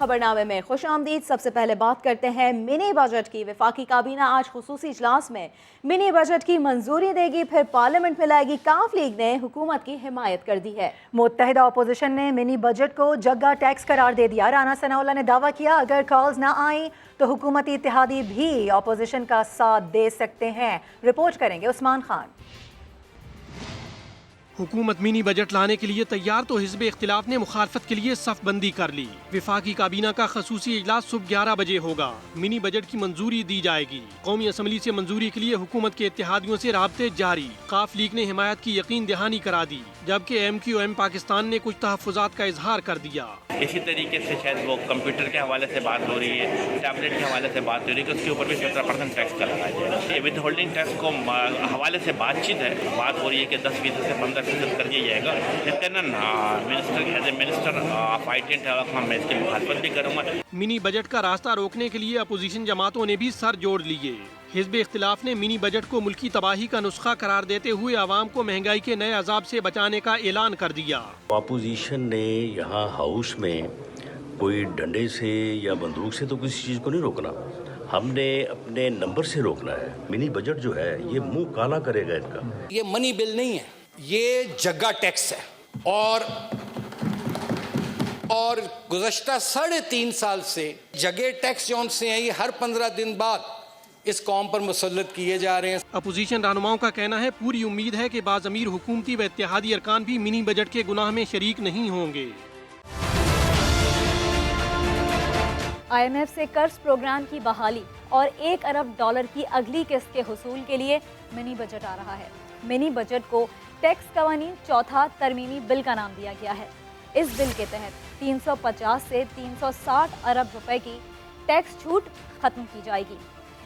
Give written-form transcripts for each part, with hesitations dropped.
خبرنامے میں خوش آمدید۔ سب سے پہلے بات کرتے ہیں منی بجٹ کی۔ وفاقی کابینہ آج خصوصی اجلاس میں منی بجٹ کی منظوری دے گی، پھر پارلیمنٹ میں لائے گی۔ کاف لیگ نے حکومت کی حمایت کر دی ہے۔ متحدہ اپوزیشن نے منی بجٹ کو جگہ ٹیکس قرار دے دیا۔ رانا ثناءاللہ نے دعویٰ کیا اگر کالز نہ آئیں تو حکومتی اتحادی بھی اپوزیشن کا ساتھ دے سکتے ہیں۔ رپورٹ کریں گے عثمان خان۔ حکومت منی بجٹ لانے کے لیے تیار تو حزب اختلاف نے مخالفت کے لیے صف بندی کر لی۔ وفاقی کابینہ کا خصوصی اجلاس صبح 11 بجے ہوگا۔ منی بجٹ کی منظوری دی جائے گی۔ قومی اسمبلی سے منظوری کے لیے حکومت کے اتحادیوں سے رابطے جاری۔ کاف لیگ نے حمایت کی یقین دہانی کرا دی، جبکہ ایم کیو ایم پاکستان نے کچھ تحفظات کا اظہار کر دیا۔ اسی طریقے سے شاید وہ کمپیوٹر کے حوالے سے بات ہو رہی ہے، ٹیبلٹ کے حوالے سے بات ہو رہی ہے کہ اس کے اوپر بھی 17% ٹیکس کا لگایا جائے۔ یہ ود ہولڈنگ ٹیکس کو حوالے سے بات چیت ہے، بات ہو رہی ہے کہ 10% سے 15% کر دیا جائے گا۔ لیکن minister of I T and telecom میں اس کی مخالفت بھی کروں گا۔ منی بجٹ کا راستہ روکنے کے لیے اپوزیشن جماعتوں نے بھی سر جوڑ لیے۔ حزب اختلاف نے منی بجٹ کو ملکی تباہی کا نسخہ قرار دیتے ہوئے عوام کو مہنگائی کے نئے عذاب سے بچانے کا اعلان کر دیا۔ اپوزیشن نے یہاں ہاؤس میں کوئی ڈنڈے سے یا بندوق سے تو کسی چیز کو نہیں روکنا، ہم نے اپنے نمبر سے روکنا ہے۔ منی بجٹ جو ہے یہ منہ کالا کرے گا ان کا۔ یہ منی بل نہیں ہے، یہ جگہ ٹیکس ہے، اور گزشتہ 3.5 سال سے جگہ ٹیکس جون سے ہیں، یہ ہر 15 دن بعد اس قوم پر مسلط کیے جا رہے ہیں۔ اپوزیشن رہنماؤں کا کہنا ہے پوری امید ہے کہ باضمیر حکومتی و اتحادی ارکان بھی منی بجٹ کے گناہ میں شریک نہیں ہوں گے۔ آئی ایم ایف سے قرض پروگرام کی بحالی اور $1 ارب کی اگلی قسط کے حصول کے لیے منی بجٹ آ رہا ہے۔ منی بجٹ کو ٹیکس قوانین چوتھا ترمیمی بل کا نام دیا گیا ہے۔ اس بل کے تحت 350 سے 360 ارب روپے کی ٹیکس چھوٹ ختم کی جائے گی۔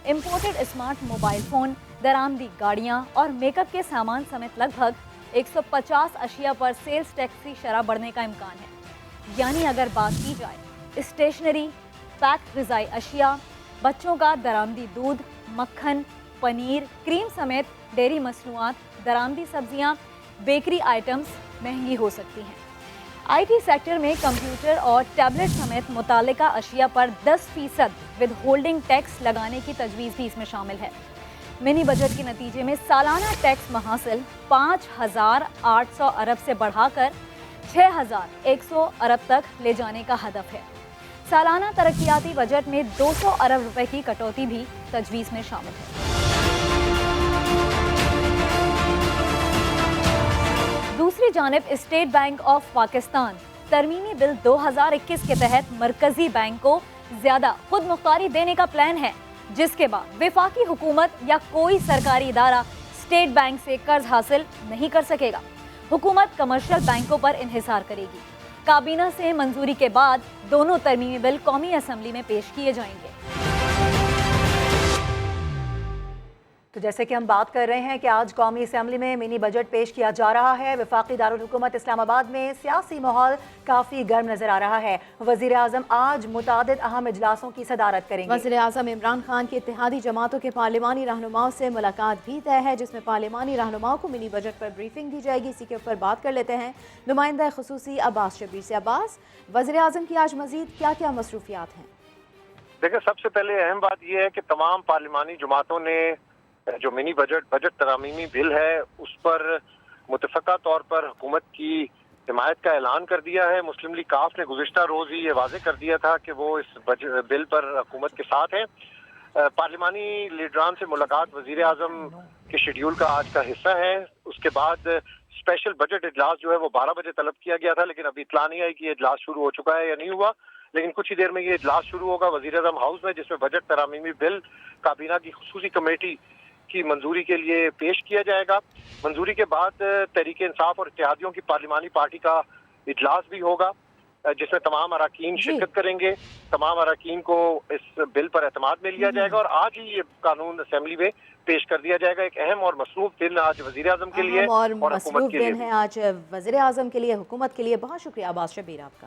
امپورٹڈ اسمارٹ موبائل فون، درآمدی گاڑیاں اور میک اپ کے سامان سمیت لگ بھگ 150 اشیاء پر سیلز ٹیکس کی شرح بڑھنے کا امکان ہے۔ یعنی اگر بات کی جائے اسٹیشنری، پیک غذائی اشیاء، بچوں کا درآمدی دودھ، مکھن، پنیر، کریم سمیت ڈیری مصنوعات، درآمدی سبزیاں، بیکری آئٹمز مہنگی ہو سکتی ہیں۔ آئی ٹی سیکٹر میں کمپیوٹر اور ٹیبلٹ سمیت متعلقہ اشیاء پر 10% ود ہولڈنگ ٹیکس لگانے کی تجویز بھی اس میں شامل ہے۔ منی بجٹ کے نتیجے میں سالانہ ٹیکس محاصل 5,800 ارب سے بڑھا کر 6,100 ارب تک لے جانے کا ہدف ہے۔ سالانہ ترقیاتی بجٹ میں 200 ارب روپے کی کٹوتی بھی تجویز میں شامل ہے۔ دوسری جانب اسٹیٹ بینک آف پاکستان ترمیمی بل 2021 کے تحت مرکزی بینک کو زیادہ خود مختاری دینے کا پلان ہے، جس کے بعد وفاقی حکومت یا کوئی سرکاری ادارہ اسٹیٹ بینک سے قرض حاصل نہیں کر سکے گا۔ حکومت کمرشل بینکوں پر انحصار کرے گی۔ کابینہ سے منظوری کے بعد دونوں ترمیمی بل قومی اسمبلی میں پیش کیے جائیں گے۔ تو جیسے کہ ہم بات کر رہے ہیں کہ آج قومی اسمبلی میں منی بجٹ پیش کیا جا رہا ہے۔ وفاقی دارالحکومت اسلام آباد میں سیاسی ماحول کافی گرم نظر آ رہا ہے۔ وزیر اعظم آج متعدد اہم اجلاسوں کی صدارت کریں گے۔ وزیر اعظم عمران خان کی اتحادی جماعتوں کے پارلیمانی رہنماؤں سے ملاقات بھی طے ہے، جس میں پارلیمانی رہنماؤں کو منی بجٹ پر بریفنگ دی جائے گی۔ اسی کے اوپر بات کر لیتے ہیں نمائندہ خصوصی عباس شبیر سے۔ عباس، وزیر اعظم کی آج مزید کیا کیا مصروفیات ہیں؟ دیکھیں، سب سے پہلے اہم بات یہ ہے کہ تمام پارلیمانی جماعتوں نے جو منی بجٹ ترمیمی بل ہے اس پر متفقہ طور پر حکومت کی حمایت کا اعلان کر دیا ہے۔ مسلم لیگ کاف نے گزشتہ روز ہی یہ واضح کر دیا تھا کہ وہ اس بل پر حکومت کے ساتھ ہیں۔ پارلیمانی لیڈران سے ملاقات وزیر اعظم کے شیڈیول کا آج کا حصہ ہے۔ اس کے بعد اسپیشل بجٹ اجلاس جو ہے وہ 12 بجے طلب کیا گیا تھا، لیکن ابھی اطلاع نہیں آئی کہ یہ اجلاس شروع ہو چکا ہے یا نہیں ہوا، لیکن کچھ ہی دیر میں یہ اجلاس شروع ہوگا وزیر اعظم ہاؤس میں، جس میں بجٹ ترمیمی بل کابینہ کی خصوصی کمیٹی کی منظوری کے لیے پیش کیا جائے گا۔ منظوری کے بعد تحریک انصاف اور اتحادیوں کی پارلیمانی پارٹی کا اجلاس بھی ہوگا، جس میں تمام اراکین شرکت کریں گے۔ تمام اراکین کو اس بل پر اعتماد میں لیا جائے گا اور آج ہی یہ قانون اسمبلی میں پیش کر دیا جائے گا۔ ایک اہم اور مصروف دن آج وزیر اعظم کے لیے اور حکومت کے لیے ہے آج وزیر اعظم کے لیے، حکومت کے لیے۔ بہت شکریہ عباس شبیر آپ کا۔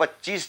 25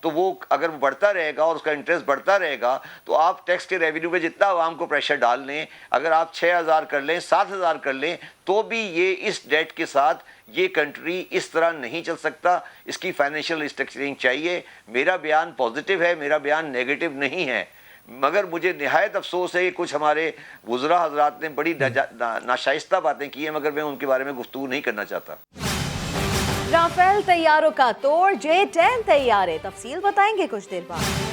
تو وہ اگر بڑھتا رہے گا اور اس کا انٹرسٹ بڑھتا رہے گا تو آپ ٹیکس کے ریونیو پہ جتنا عوام کو پریشر ڈال لیں، اگر آپ 6,000 کر لیں 7,000 کر لیں تو بھی یہ اس ڈیٹ کے ساتھ یہ کنٹری اس طرح نہیں چل سکتا. اس کی فائنینشیل ریسٹرکچرنگ چاہیے. میرا بیان پازیٹیو ہے، میرا بیان نیگیٹو نہیں ہے، مگر مجھے نہایت افسوس ہے کہ کچھ ہمارے وزراء حضرات نے بڑی ناشائستہ باتیں کی ہیں، مگر میں ان کے بارے میں گفتگو نہیں کرنا چاہتا. رافیل طیاروں کا توڑ، J-10 طیارے، تفصیل بتائیں گے کچھ دیر بعد.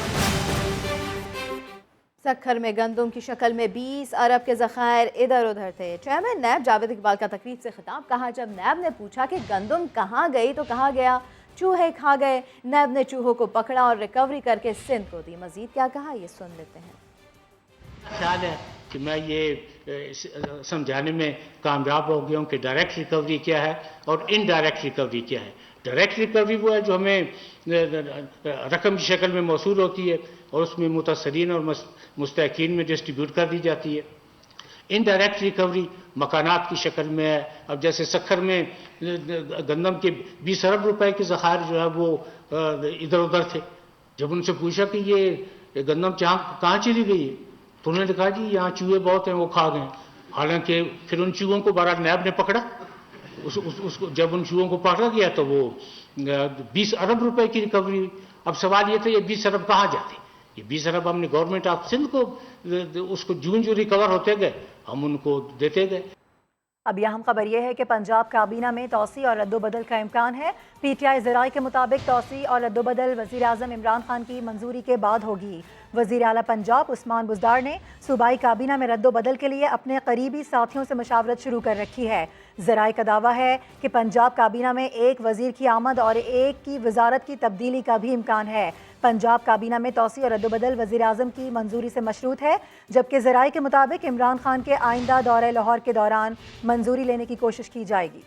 سکھر میں گندم کی شکل میں 20 ارب کے ذخائر ادھر ادھر تھے. چیئرمین نیب جاوید اقبال کا تقریب سے خطاب. کہا جب نیب نے پوچھا کہ گندم کہاں گئی تو کہا گیا چوہے کھا گئے. نیب نے چوہوں کو پکڑا اور ریکوری کر کے سندھ کو دی. مزید کیا کہا یہ سن لیتے ہیں. خیال ہے کہ میں یہ سمجھانے میں کامیاب ہو گیا ہوں کہ ڈائریکٹ ریکوری کیا ہے اور انڈائریکٹ ریکوری کیا ہے. ڈائریکٹ ریکوری وہ ہے جو ہمیں رقم کی شکل میں موصول ہوتی ہے اور اس میں متاثرین اور مستحقین میں ڈسٹریبیوٹ کر دی جاتی ہے. انڈائریکٹ ریکوری مکانات کی شکل میں ہے. اب جیسے سکھر میں گندم کے 20 ارب روپے کے ذخائر جو ہے وہ ادھر ادھر تھے. جب ان سے پوچھا کہ یہ گندم کہاں چلی گئی تو انہوں نے کہا جی یہاں چوہے بہت ہیں وہ کھا گئے. حالانکہ پھر ان چوہوں کو بہرحال نیب نے پکڑا. اس کو جب ان چوہوں کو پکڑا گیا تو وہ 20 ارب روپے کی ریکوری ہوئی. اب سوال یہ تھا یہ 20 ارب کہاں جاتے؟ یہ 20 ارب ہم نے گورنمنٹ آف سندھ کو اس کو جو ریکور ہوتے گئے ہم ان کو دیتے گئے. اب اہم خبر یہ ہے کہ پنجاب کابینہ میں توسیع اور رد و بدل کا امکان ہے. پی ٹی آئی ذرائع کے مطابق توسیع اور رد و بدل وزیر اعظم عمران خان کی منظوری کے بعد ہوگی. وزیر اعلیٰ پنجاب عثمان بزدار نے صوبائی کابینہ میں رد و بدل کے لیے اپنے قریبی ساتھیوں سے مشاورت شروع کر رکھی ہے. ذرائع کا دعویٰ ہے کہ پنجاب کابینہ میں ایک وزیر کی آمد اور ایک کی وزارت کی تبدیلی کا بھی امکان ہے. پنجاب کابینہ میں توسیع اور رد و بدل وزیر اعظم کی منظوری سے مشروط ہے، جبکہ ذرائع کے مطابق عمران خان کے آئندہ دورہ لاہور کے دوران منظوری لینے کی کوشش کی جائے گی.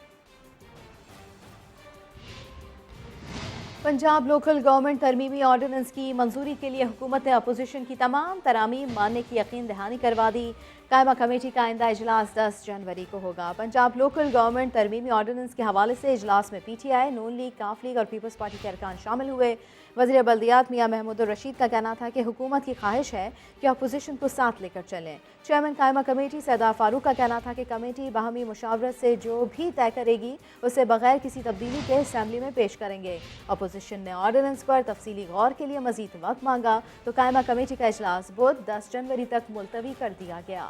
پنجاب لوکل گورنمنٹ ترمیمی آرڈیننس کی منظوری کے لیے حکومت نے اپوزیشن کی تمام ترامیم ماننے کی یقین دہانی کروا دی. قائمہ کمیٹی کا آئندہ اجلاس 10 جنوری کو ہوگا. پنجاب لوکل گورنمنٹ ترمیمی آرڈیننس کے حوالے سے اجلاس میں P T I, Noon League, Kaaf League اور پیپلز پارٹی کے ارکان شامل ہوئے. وزیر بلدیات میاں محمود الرشید کا کہنا تھا کہ حکومت کی خواہش ہے کہ اپوزیشن کو ساتھ لے کر چلیں. چیئرمین قائمہ کمیٹی سیدہ فاروق کا کہنا تھا کہ کمیٹی باہمی مشاورت سے جو بھی طے کرے گی اسے بغیر کسی تبدیلی کے اسمبلی میں پیش کریں گے. اپوزیشن نے آرڈیننس پر تفصیلی غور کے لیے مزید وقت مانگا تو قائمہ کمیٹی کا اجلاس بدھ 10 جنوری تک ملتوی کر دیا گیا.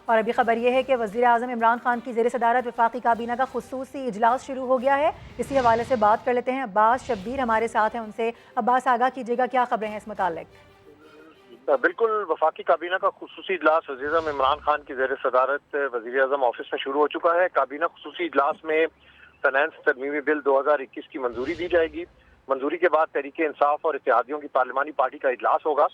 اور ابھی خبر یہ ہے کہ وزیر اعظم عمران خان کی زیر صدارت وفاقی کابینہ کا خصوصی اجلاس شروع ہو گیا ہے. اسی حوالے سے بات کر لیتے ہیں. عباس شبیر ہمارے ساتھ ہیں، ان سے. عباس آگاہ کیجیے گا کیا خبریں ہیں اس متعلق؟ بالکل، وفاقی کابینہ کا خصوصی اجلاس وزیر اعظم عمران خان کی زیر صدارت وزیر اعظم آفس میں شروع ہو چکا ہے. کابینہ خصوصی اجلاس میں فائنانس ترمیمی بل 2021 کی منظوری دی جائے گی. منظوری کے بعد تحریک انصاف اور اتحادیوں کی پارلیمانی پارٹی کا اجلاس ہوگا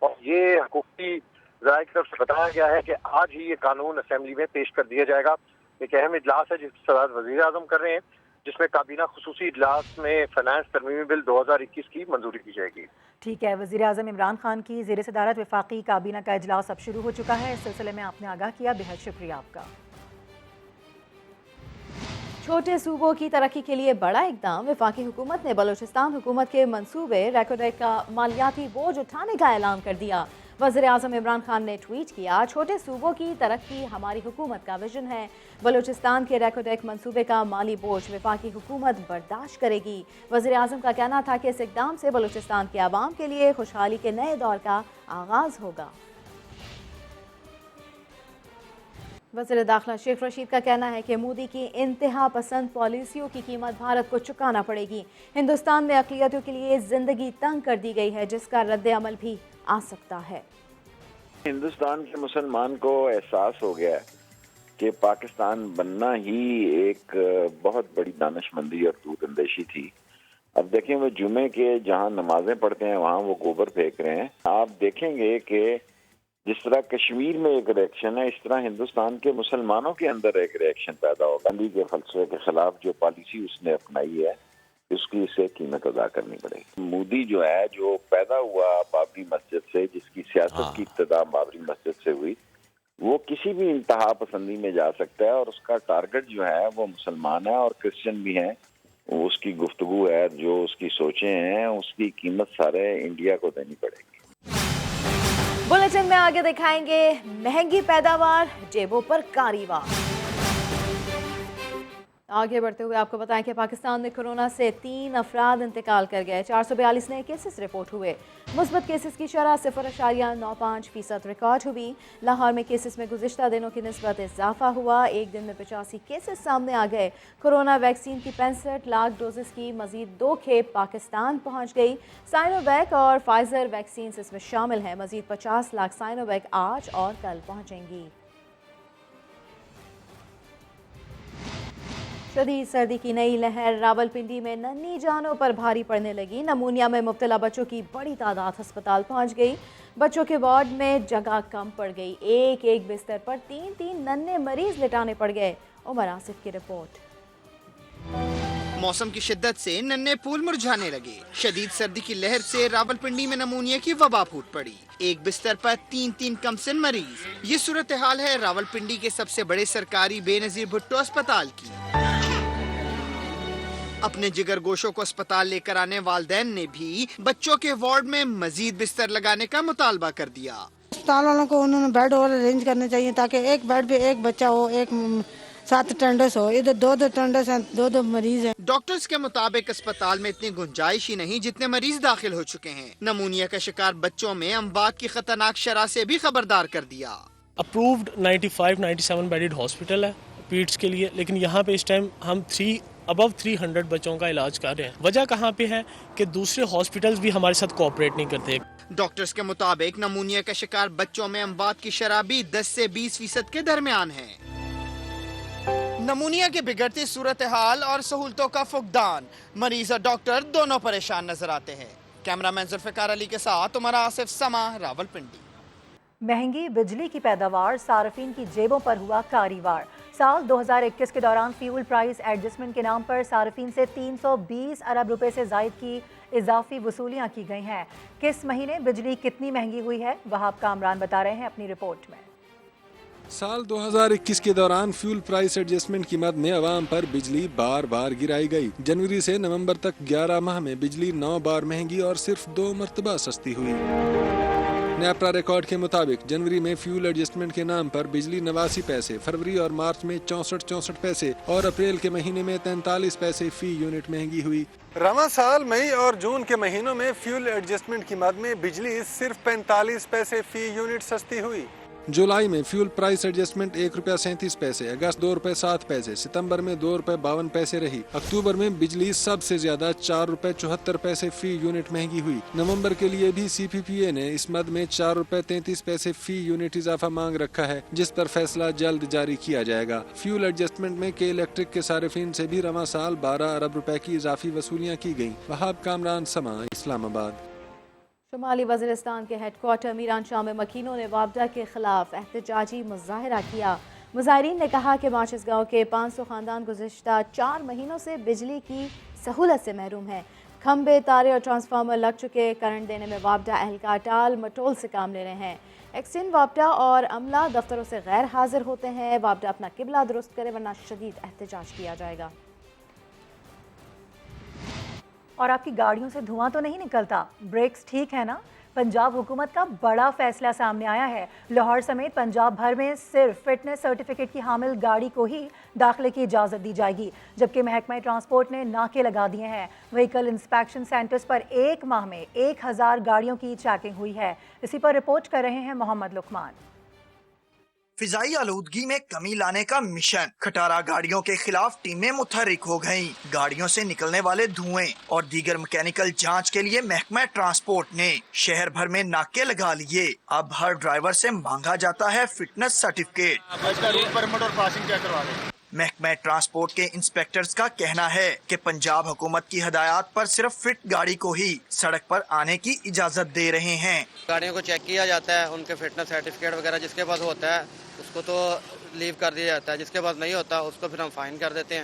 اور یہ حکومتی ذرائع کی طرف سے بتایا گیا ہے کہ آج ہی یہ قانون اسمبلی میں پیش کر دیا جائے گا. ایک اہم اجلاس ہے جس کی صدارت وزیر اعظم کر رہے ہیں، جس میں کابینہ خصوصی اجلاس میں فائنانس ترمیمی بل 2021 کی منظوری دی جائے گی. ٹھیک ہے. وزیر اعظم عمران خان کی زیر صدارت وفاقی کابینہ کا اجلاس اب شروع ہو چکا ہے. اس سلسلے میں آپ نے آگاہ کیا، بہت شکریہ آپ کا. چھوٹے صوبوں کی ترقی کے لیے بڑا اقدام. وفاقی حکومت نے بلوچستان حکومت کے منصوبے ریکوڈیک کا مالیاتی بوجھ اٹھانے کا اعلان کر دیا. وزیر اعظم عمران خان نے ٹویٹ کیا، چھوٹے صوبوں کی ترقی ہماری حکومت کا ویژن ہے. بلوچستان کے ریکوڈیک منصوبے کا مالی بوجھ وفاقی حکومت برداشت کرے گی. وزیر اعظم کا کہنا تھا کہ اس اقدام سے بلوچستان کے عوام کے لیے خوشحالی کے نئے دور کا آغاز ہوگا. وزیر داخلہ شیخ رشید کا کہنا ہے کہ مودی کی انتہا پسند پالیسیوں کی قیمت بھارت کو چکانا پڑے گی. ہندوستان میں اقلیتوں کے لیے زندگی تنگ کر دی گئی ہے جس کا رد عمل بھی آ سکتا ہے. ہندوستان کے مسلمان کو احساس ہو گیا ہے کہ پاکستان بننا ہی ایک بہت بڑی دانش مندی اور دود اندیشی تھی. اب دیکھیں وہ جمعے کے جہاں نمازیں پڑھتے ہیں وہاں وہ گوبر پھینک رہے ہیں. آپ دیکھیں گے کہ جس طرح کشمیر میں ایک ریئیکشن ہے، اس طرح ہندوستان کے مسلمانوں کے اندر ایک ریئیکشن پیدا ہوگا. گاندھی کے فلسفے کے خلاف جو پالیسی اس نے اپنائی ہے اس کی اسے قیمت ادا کرنی پڑے گی. مودی جو ہے، جو پیدا ہوا بابری مسجد سے، جس کی سیاست کی ابتدا بابری مسجد سے ہوئی، وہ کسی بھی انتہا پسندی میں جا سکتا ہے اور اس کا ٹارگٹ جو ہے وہ مسلمان ہے اور کرسچن بھی ہیں اس کی گفتگو ہے, جو اس کی سوچیں ہیں, اس کی قیمت سارے انڈیا کو دینی پڑے گی. بلیٹن میں آگے دکھائیں گے مہنگی پیداوار, جیبوں پر کاری وار. آگے بڑھتے ہوئے آپ کو بتائیں کہ پاکستان میں کورونا سے 3 افراد انتقال کر گئے. 442 نئے کیسز رپورٹ ہوئے. مثبت کیسز کی شرح 0.95% ریکارڈ ہوئی. لاہور میں کیسز میں گزشتہ دنوں کی نسبت اضافہ ہوا. ایک دن میں 85 کیسز سامنے آ گئے. کورونا ویکسین کی 65 لاکھ ڈوزز کی مزید 2 کھیپ پاکستان پہنچ گئی. سائنو ویک اور فائزر ویکسینز اس میں شامل ہیں. مزید 50 لاکھ سائنو ویک آج اور کل پہنچیں گی. شدید سردی کی نئی لہر راولپنڈی میں ننھی جانوں پر بھاری پڑنے لگی. نمونیا میں مبتلا بچوں کی بڑی تعداد ہسپتال پہنچ گئی. بچوں کے وارڈ میں جگہ کم پڑ گئی. ایک بستر پر 3 ننھے مریض لٹانے پڑ گئے. عمر آصف کی رپورٹ. موسم کی شدت سے ننھے پھول مرجھانے لگے. شدید سردی کی لہر سے راولپنڈی میں نمونیا کی وبا پھوٹ پڑی. ایک بستر پر 3 کمسن مریض. یہ صورتحال ہے راولپنڈی کے سب سے بڑے سرکاری بے نظیر بھٹو اسپتال کی. اپنے جگر گوشوں کو اسپتال لے کر آنے والدین نے بھی بچوں کے وارڈ میں مزید بستر لگانے کا مطالبہ کر دیا. اسپتال والوں کو انہوں نے بیڈ اور ارینج کرنے چاہیے تاکہ ایک بیڈ پہ ایک بچہ ہو, ایک 7 اٹینڈنس ہو. ادھر 2 اٹینڈنس ہیں, 2 مریض ہیں. ڈاکٹرز کے مطابق اسپتال میں اتنی گنجائش ہی نہیں جتنے مریض داخل ہو چکے ہیں. نمونیا کا شکار بچوں میں اموات کی خطرناک شرح سے بھی خبردار کر دیا. اپرووڈ 95-97 بیڈڈ ہاسپٹل ہے پیڈس کے لیے, لیکن یہاں پہ اس ٹائم ہم 300 بچوں کا علاج کر رہے ہیں. وجہ کہاں پہ ہے کہ دوسرے ہاسپٹلز بھی ہمارے ساتھ کوآپریٹ نہیں کرتے. ڈاکٹرز کے مطابق نمونیا کا شکار بچوں میں اموات کی شرح بھی 10 سے 20% کے درمیان ہے. نمونیا کے بگڑتی صورتحال اور سہولتوں کا فقدان, مریض اور ڈاکٹر دونوں پریشان نظر آتے ہیں. کیمرہ مین ذوالفقار علی کے ساتھ عمر آصف, سما, راولپنڈی. مہنگی بجلی کی پیداوار, صارفین کی جیبوں پر ہوا کاری وار. سال 2021 کے دوران فیول پرائز ایڈجسٹمنٹ کے نام پر صارفین سے 320 ارب روپے سے زائد کی اضافی وصولیاں کی گئی ہیں. کس مہینے بجلی کتنی مہنگی ہوئی ہے, وہاب کامران بتا رہے ہیں اپنی رپورٹ میں. سال 2021 کے دوران فیول پرائس ایڈجسٹمنٹ کی مد میں عوام پر بجلی بار بار گرائی گئی. جنوری سے نومبر تک 11 ماہ میں بجلی 9 بار مہنگی اور صرف 2 مرتبہ سستی ہوئی. نیپرا ریکارڈ کے مطابق جنوری میں فیول ایڈجسٹمنٹ کے نام پر بجلی 89 پیسے, فروری اور مارچ میں 64 پیسے اور اپریل کے مہینے میں 43 پیسے فی یونٹ مہنگی ہوئی. رواں سال مئی اور جون کے مہینوں میں فیول ایڈجسٹمنٹ کی مد میں بجلی صرف 45 پیسے فی یونٹ سستی ہوئی. جولائی میں فیول پرائس ایڈجسٹمنٹ 1 روپیہ 37 پیسے, اگست 2 روپے 7 پیسے, ستمبر میں 2 روپے 52 پیسے رہی. اکتوبر میں بجلی سب سے زیادہ 4 روپے 74 پیسے فی یونٹ مہنگی ہوئی. نومبر کے لیے بھی سی پی پی اے نے اس مد میں 4 روپے 33 پیسے فی یونٹ اضافہ مانگ رکھا ہے, جس پر فیصلہ جلد جاری کیا جائے گا. فیول ایڈجسٹمنٹ میں کے الیکٹرک کے صارفین سے بھی رواں سال 12 ارب روپے کی اضافی وصولیاں کی گئیں. وہاب کامران, سما, اسلام آباد. شمالی وزیرستان کے ہیڈ کوارٹر میران شاہ میں مکینوں نے وابڈا کے خلاف احتجاجی مظاہرہ کیا. مظاہرین نے کہا کہ ماچس گاؤں کے 500 خاندان گزشتہ 4 مہینوں سے بجلی کی سہولت سے محروم ہیں. کھمبے, تارے اور ٹرانسفارمر لگ چکے. کرنٹ دینے میں وابڈا اہلکار ٹال مٹول سے کام لے رہے ہیں. ایکسن وابڈا اور عملہ دفتروں سے غیر حاضر ہوتے ہیں. وابڈا اپنا قبلہ درست کرے ورنہ شدید احتجاج کیا جائے گا. اور آپ کی گاڑیوں سے دھواں تو نہیں نکلتا, بریکس ٹھیک ہے نا؟ پنجاب حکومت کا بڑا فیصلہ سامنے آیا ہے. لاہور سمیت پنجاب بھر میں صرف فٹنس سرٹیفکیٹ کی حامل گاڑی کو ہی داخلے کی اجازت دی جائے گی, جبکہ محکمہ ٹرانسپورٹ نے ناکے لگا دیے ہیں. وہیکل انسپیکشن سینٹرز پر 1 ماہ میں 1000 گاڑیوں کی چیکنگ ہوئی ہے. اسی پر رپورٹ کر رہے ہیں محمد لقمان. فضائی آلودگی میں کمی لانے کا مشن, کھٹارہ گاڑیوں کے خلاف ٹیمیں متحرک ہو گئیں. گاڑیوں سے نکلنے والے دھوئیں اور دیگر مکینیکل جانچ کے لیے محکمہ ٹرانسپورٹ نے شہر بھر میں ناکے لگا لیے. اب ہر ڈرائیور سے مانگا جاتا ہے فٹنس سرٹیفکیٹ. محکمہ ٹرانسپورٹ کے انسپیکٹرز کا کہنا ہے کہ پنجاب حکومت کی ہدایات پر صرف فٹ گاڑی کو ہی سڑک پر آنے کی اجازت دے رہے ہیں. گاڑیوں کو چیک کیا جاتا ہے, ان کے فٹنس سرٹیفکیٹ وغیرہ جس کے پاس ہوتا ہے اس کو تو لیو کر دیا جاتا ہے, جس کے پاس نہیں ہوتا اس کو پھر ہم فائن کر دیتے ہیں.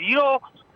0